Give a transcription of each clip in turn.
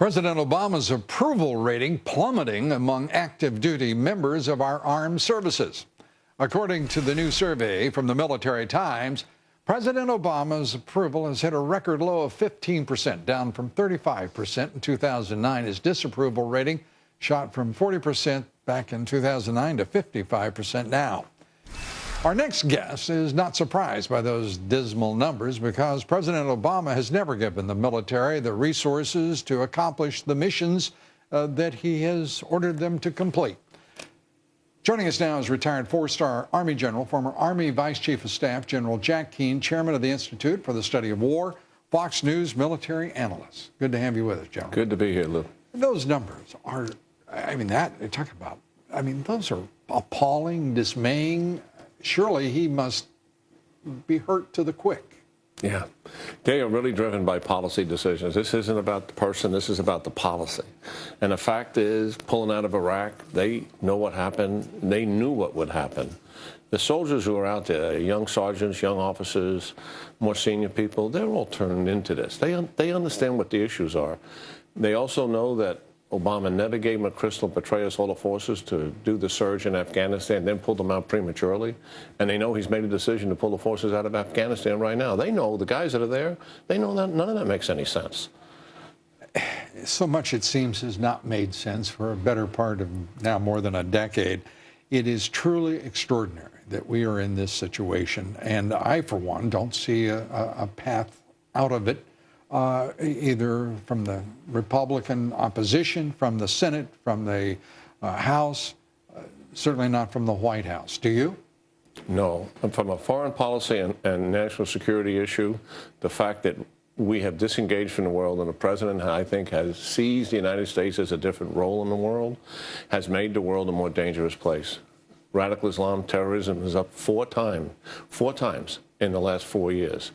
President Obama's approval rating plummeting among active duty members of our armed services. According to the new survey from the Military Times, President Obama's approval has hit a record low of 15%, down from 35% in 2009. His disapproval rating shot from 40% back in 2009 to 55% now. Our next guest is not surprised by those dismal numbers because President Obama has never given the military the resources to accomplish the missions that he has ordered them to complete. Joining us now is retired four-star Army General, former Army Vice Chief of Staff, General Jack Keane, Chairman of the Institute for the Study of War, Fox News military analyst. Good to have you with us, General. Good to be here, Lou. Those numbers are, those are appalling, dismaying. Surely he must be hurt to the quick. Yeah. They are really driven by policy decisions. This isn't about the person. This is about the policy. And the fact is, pulling out of Iraq, they know what happened. They knew what would happen. The soldiers who are out there, young sergeants, young officers, more senior people, they're all turned into this. They understand what the issues are. They also know that Obama never gave McChrystal Petraeus all the forces to do the surge in Afghanistan, then pulled them out prematurely. And they know he's made a decision to pull the forces out of Afghanistan right now. They know, the guys that are there, they know that none of that makes any sense. So much, it seems, has not made sense for a better part of now more than a decade. It is truly extraordinary that we are in this situation. And I, for one, don't see a path out of it. Either from the Republican opposition, from the Senate, from the House, certainly not from the White House. Do you? No. From a foreign policy and national security issue, the fact that we have disengaged from the world and the president, I think, has seized the United States as a different role in the world, has made the world a more dangerous place. Radical Islam terrorism is up four times in the last 4 years.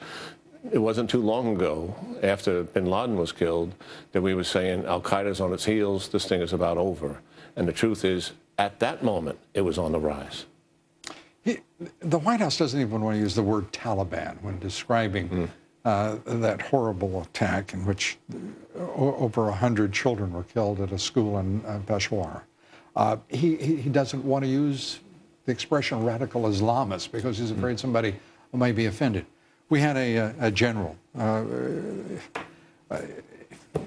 It wasn't too long ago, after bin Laden was killed, that we were saying Al-Qaeda's on its heels, this thing is about over. And the truth is, at that moment, it was on the rise. The White House doesn't even want to use the word Taliban when describing that horrible attack in which over 100 children were killed at a school in Peshawar. He doesn't want to use the expression radical Islamist because he's afraid somebody might be offended. We had a general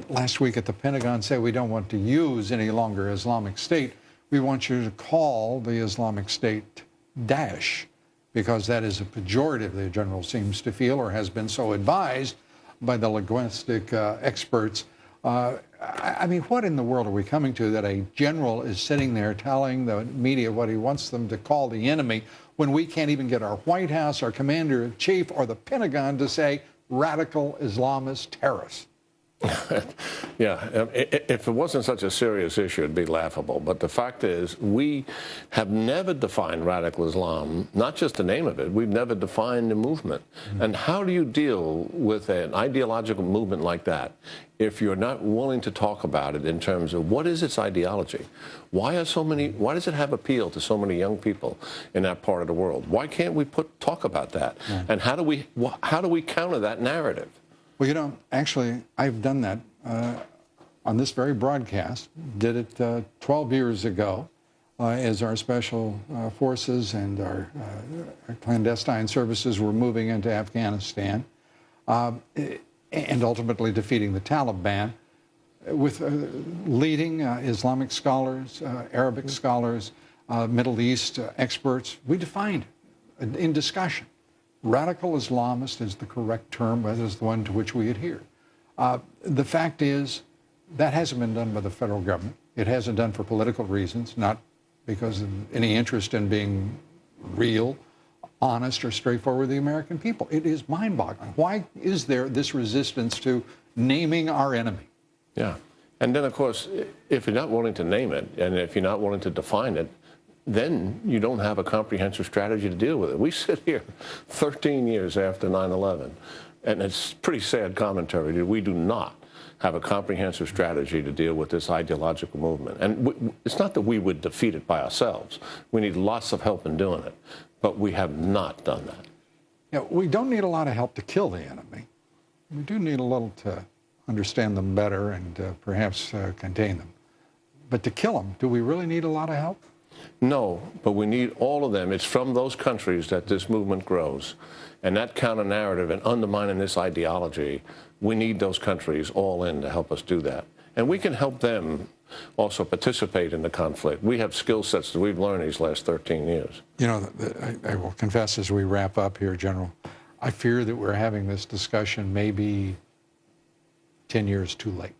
last week at the Pentagon say we don't want to use any longer Islamic State. We want you to call the Islamic State Daesh because that is a pejorative, the general seems to feel, or has been so advised by the linguistic experts. I mean, what in the world are we coming to that a general is sitting there telling the media what he wants them to call the enemy when we can't even get our White House, our commander-in-chief, or the Pentagon to say radical Islamist terrorists? Yeah, if it wasn't such a serious issue, it'd be laughable. But the fact is, we have never defined radical Islam, not just the name of it, we've never defined the movement. And how do you deal with an ideological movement like that if you're not willing to talk about it in terms of what is its ideology? Why does it have appeal to so many young people in that part of the world? Why can't we talk about that? And how do we counter that narrative? Well, you know, actually, I've done that on this very broadcast. Did it 12 years ago as our special forces and our clandestine services were moving into Afghanistan and ultimately defeating the Taliban with leading Islamic scholars, Arabic scholars, Middle East experts. We defined in discussion. Radical Islamist is the correct term, but is the one to which we adhere. The fact is, that hasn't been done by the federal government. It hasn't done for political reasons, not because of any interest in being real, honest, or straightforward with the American people. It is mind-boggling. Why is there this resistance to naming our enemy? Yeah. And then, of course, if you're not willing to name it, and if you're not willing to define it, then you don't have a comprehensive strategy to deal with it. We sit here 13 years after 9/11, and it's pretty sad commentary that we do not have a comprehensive strategy to deal with this ideological movement. And it's not that we would defeat it by ourselves. We need lots of help in doing it, but we have not done that. Yeah, we don't need a lot of help to kill the enemy. We do need a little to understand them better and perhaps contain them. But to kill them, do we really need a lot of help? No, but we need all of them. It's from those countries that this movement grows. And that counter-narrative and undermining this ideology, we need those countries all in to help us do that. And we can help them also participate in the conflict. We have skill sets that we've learned these last 13 years. You know, I will confess as we wrap up here, General, I fear that we're having this discussion maybe 10 years too late.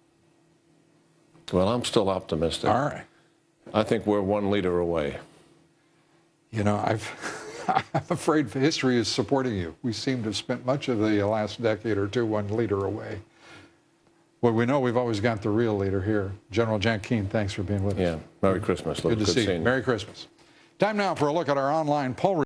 Well, I'm still optimistic. All right. I think we're one leader away. You know, I'm afraid history is supporting you. We seem to have spent much of the last decade or two one leader away. Well, we know we've always got the real leader here. General Jack Keane, thanks for being with us. Yeah. Merry Christmas. Good to see you. seeing you. Merry Christmas. Time now for a look at our online poll